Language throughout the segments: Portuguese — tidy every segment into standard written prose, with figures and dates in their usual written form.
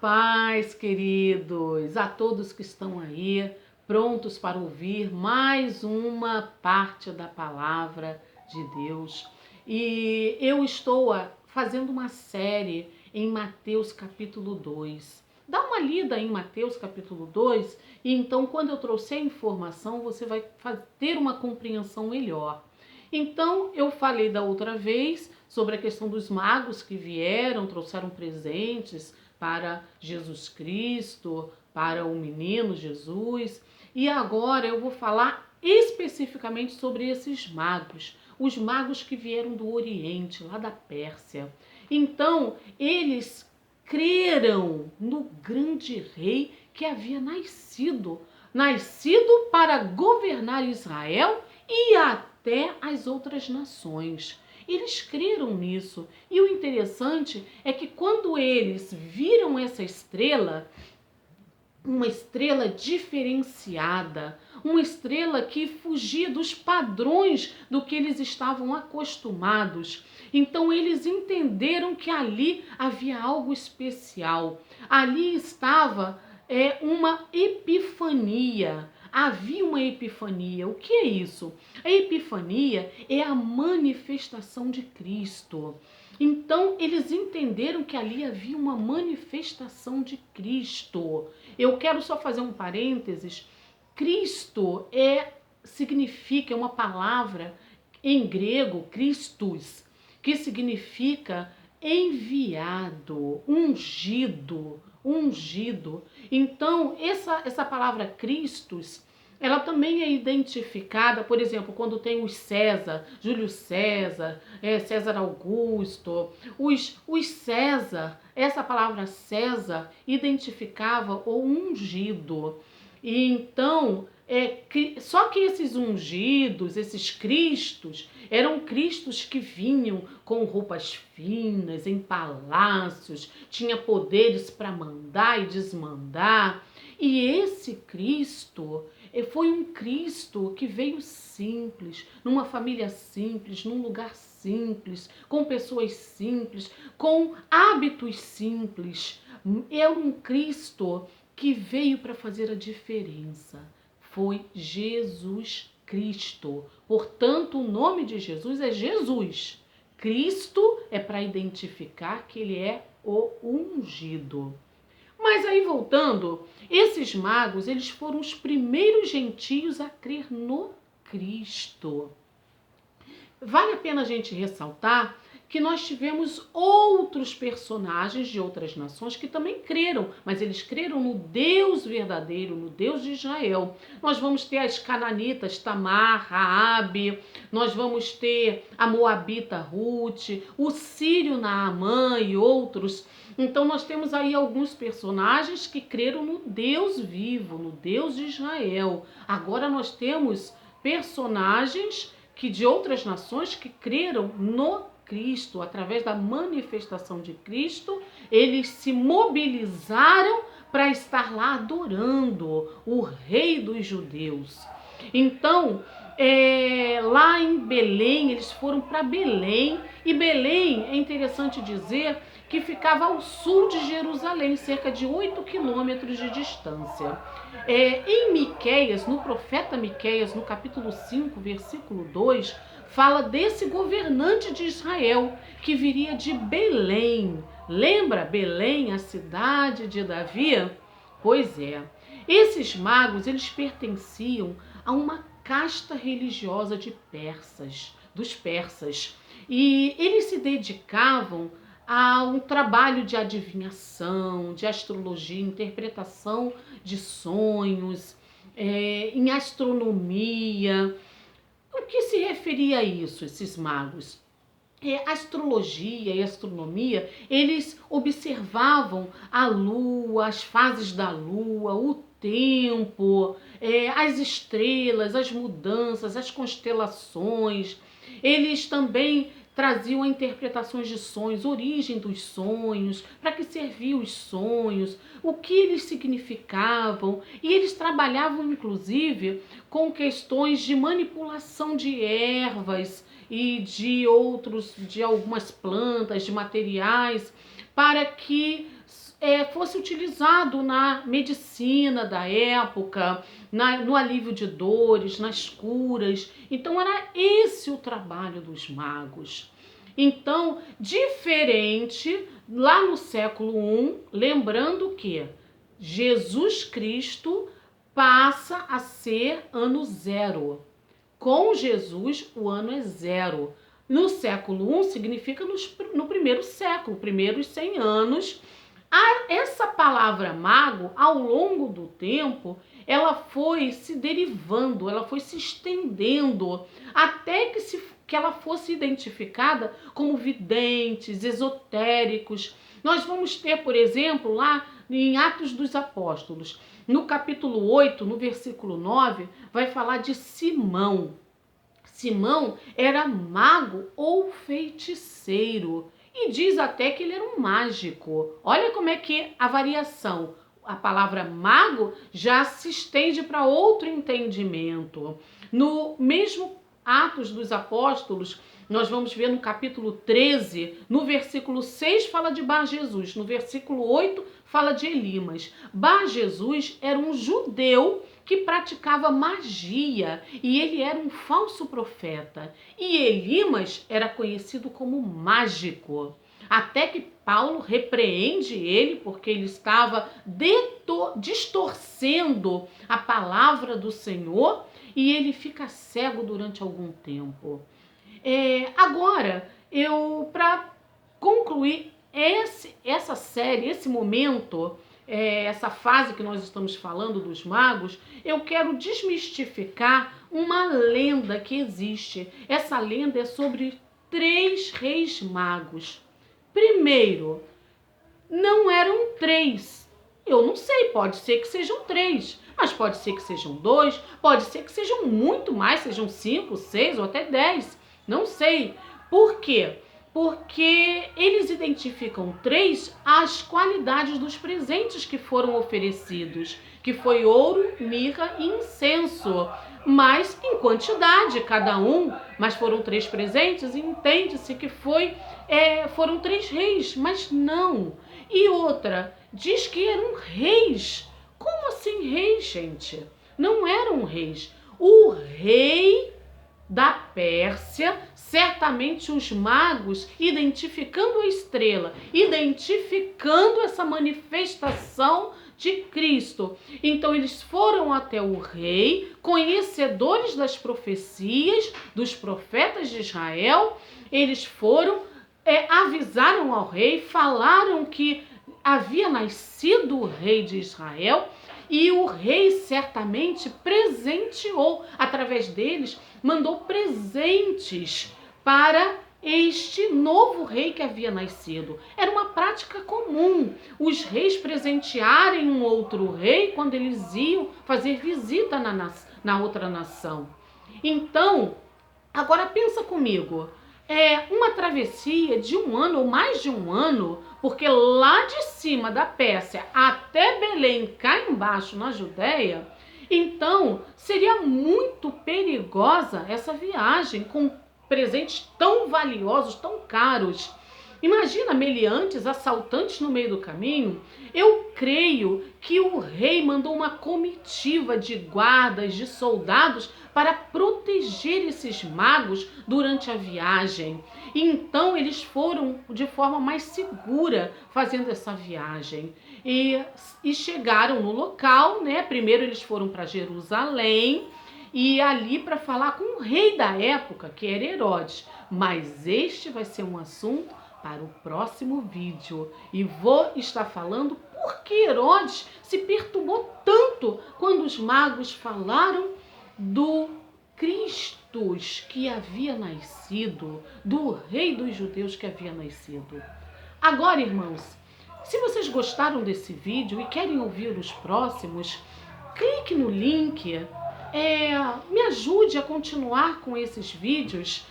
paz, queridos, a todos que estão aí, prontos para ouvir mais uma parte da palavra de Deus. E eu estou fazendo uma série em Mateus capítulo 2. Dá uma lida em Mateus capítulo 2 e então quando eu trouxer a informação você vai ter uma compreensão melhor. Então, eu falei da outra vez sobre a questão dos magos que vieram, trouxeram presentes para Jesus Cristo, para o menino Jesus. E agora eu vou falar especificamente sobre esses magos, os magos que vieram do Oriente, lá da Pérsia. Então, eles creram no grande rei que havia nascido para governar Israel e até as outras nações. Eles creram nisso. E o interessante é que quando eles viram essa estrela, uma estrela diferenciada, uma estrela que fugia dos padrões do que eles estavam acostumados. Então eles entenderam que ali havia algo especial. Ali estava uma epifania. Havia uma epifania. O que é isso? A epifania é a manifestação de Cristo. Então, eles entenderam que ali havia uma manifestação de Cristo. Eu quero só fazer um parênteses. Cristo significa uma palavra em grego, Christus, que significa enviado, ungido. Então, essa palavra Christus, ela também é identificada, por exemplo, quando tem os César, Júlio César, César Augusto, os César, essa palavra César identificava o ungido. E então, só que esses ungidos, esses cristos, eram cristos que vinham com roupas finas, em palácios, tinha poderes para mandar e desmandar. E esse Cristo foi um Cristo que veio simples, numa família simples, num lugar simples, com pessoas simples, com hábitos simples. É um Cristo que veio para fazer a diferença. Foi Jesus Cristo. Portanto, o nome de Jesus é Jesus. Cristo é para identificar que ele é o ungido. Mas aí voltando, esses magos, eles foram os primeiros gentios a crer no Cristo. Vale a pena a gente ressaltar que nós tivemos outros personagens de outras nações que também creram, mas eles creram no Deus verdadeiro, no Deus de Israel. Nós vamos ter as cananitas, Tamar, Raabe, nós vamos ter a moabita Ruth, o sírio Naamã e outros. Então nós temos aí alguns personagens que creram no Deus vivo, no Deus de Israel. Agora nós temos personagens de outras nações que creram no Cristo, através da manifestação de Cristo, eles se mobilizaram para estar lá adorando o rei dos judeus. Então, lá em Belém, eles foram para Belém, e Belém, é interessante dizer, que ficava ao sul de Jerusalém, cerca de 8 quilômetros de distância. Em Miqueias, no profeta Miqueias, no capítulo 5, versículo 2, fala desse governante de Israel que viria de Belém. Lembra Belém, a cidade de Davi? Pois é. Esses magos, eles pertenciam a uma casta religiosa dos persas. E eles se dedicavam a um trabalho de adivinhação, de astrologia, interpretação de sonhos, em astronomia. O que se referia a isso, esses magos? Astrologia e astronomia, eles observavam a lua, as fases da lua, o tempo, as estrelas, as mudanças, as constelações. Eles também traziam interpretações de sonhos, origem dos sonhos, para que serviam os sonhos, o que eles significavam. E eles trabalhavam, inclusive, com questões de manipulação de ervas e de algumas plantas, de materiais, para que fosse utilizado na medicina da época, no alívio de dores, nas curas. Então era esse o trabalho dos magos. Então, diferente lá no século I, lembrando que Jesus Cristo passa a ser ano zero. Com Jesus, o ano é zero. No século I significa no primeiro século, primeiros 100 anos. Essa palavra mago, ao longo do tempo, ela foi se derivando, ela foi se estendendo, até que ela fosse identificada como videntes, esotéricos. Nós vamos ter, por exemplo, lá em Atos dos Apóstolos, no capítulo 8, no versículo 9, vai falar de Simão. Simão era mago ou feiticeiro. E diz até que ele era um mágico. Olha como é que a variação. A palavra mago já se estende para outro entendimento. No mesmo Atos dos Apóstolos, nós vamos ver no capítulo 13, no versículo 6 fala de Bar Jesus, no versículo 8 fala de Elimas. Bar Jesus era um judeu que praticava magia e ele era um falso profeta. E Elimas era conhecido como mágico. Até que Paulo repreende ele porque ele estava distorcendo a palavra do Senhor e ele fica cego durante algum tempo. Agora, para concluir essa série, esse momento, essa fase que nós estamos falando dos magos, eu quero desmistificar uma lenda que existe. Essa lenda é sobre 3 reis magos. Primeiro, não eram 3. Eu não sei, pode ser que sejam 3, mas pode ser que sejam 2, pode ser que sejam muito mais, sejam 5, 6 ou até 10. Não sei. Por quê? Porque eles identificam 3 as qualidades dos presentes que foram oferecidos, que foi ouro, mirra e incenso, mas em quantidade cada um, mas foram 3 presentes e entende-se que foram 3 reis, mas não. E outra, diz que eram reis. Como assim reis, gente? Não eram reis. O rei da Pérsia, certamente os magos, identificando a estrela, identificando essa manifestação de Cristo. Então eles foram até o rei, conhecedores das profecias dos profetas de Israel. Eles foram, avisaram ao rei, falaram que havia nascido o rei de Israel e o rei certamente presenteou, através deles, mandou presentes para este novo rei que havia nascido. Era uma prática comum os reis presentearem um outro rei quando eles iam fazer visita na outra nação. Então, agora pensa comigo, uma travessia de 1 ano ou mais de 1 ano, porque lá de cima da Pérsia até Belém, cá embaixo na Judéia, então seria muito perigosa essa viagem com presentes tão valiosos, tão caros. Imagina meliantes, assaltantes no meio do caminho. Eu creio que o rei mandou uma comitiva de guardas, de soldados, para proteger esses magos durante a viagem. Então eles foram de forma mais segura fazendo essa viagem. E chegaram no local, né? Primeiro eles foram para Jerusalém, e ali para falar com o rei da época, que era Herodes. Mas este vai ser um assunto para o próximo vídeo. E vou estar falando por que Herodes se perturbou tanto quando os magos falaram do Cristo que havia nascido, do rei dos judeus que havia nascido. Agora, irmãos, se vocês gostaram desse vídeo e querem ouvir os próximos, clique no link, me ajude a continuar com esses vídeos,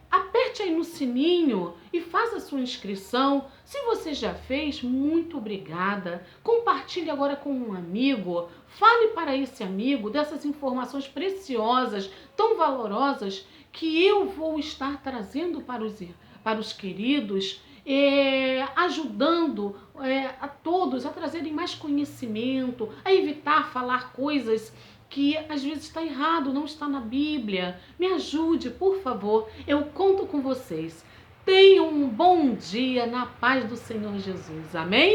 aperte aí no sininho e faça a sua inscrição. Se você já fez, muito obrigada. Compartilhe agora com um amigo. Fale para esse amigo dessas informações preciosas, tão valorosas, que eu vou estar trazendo para os queridos, ajudando a todos estudos, a trazerem mais conhecimento, a evitar falar coisas que às vezes está errado, não está na Bíblia. Me ajude, por favor. Eu conto com vocês. Tenham um bom dia na paz do Senhor Jesus. Amém?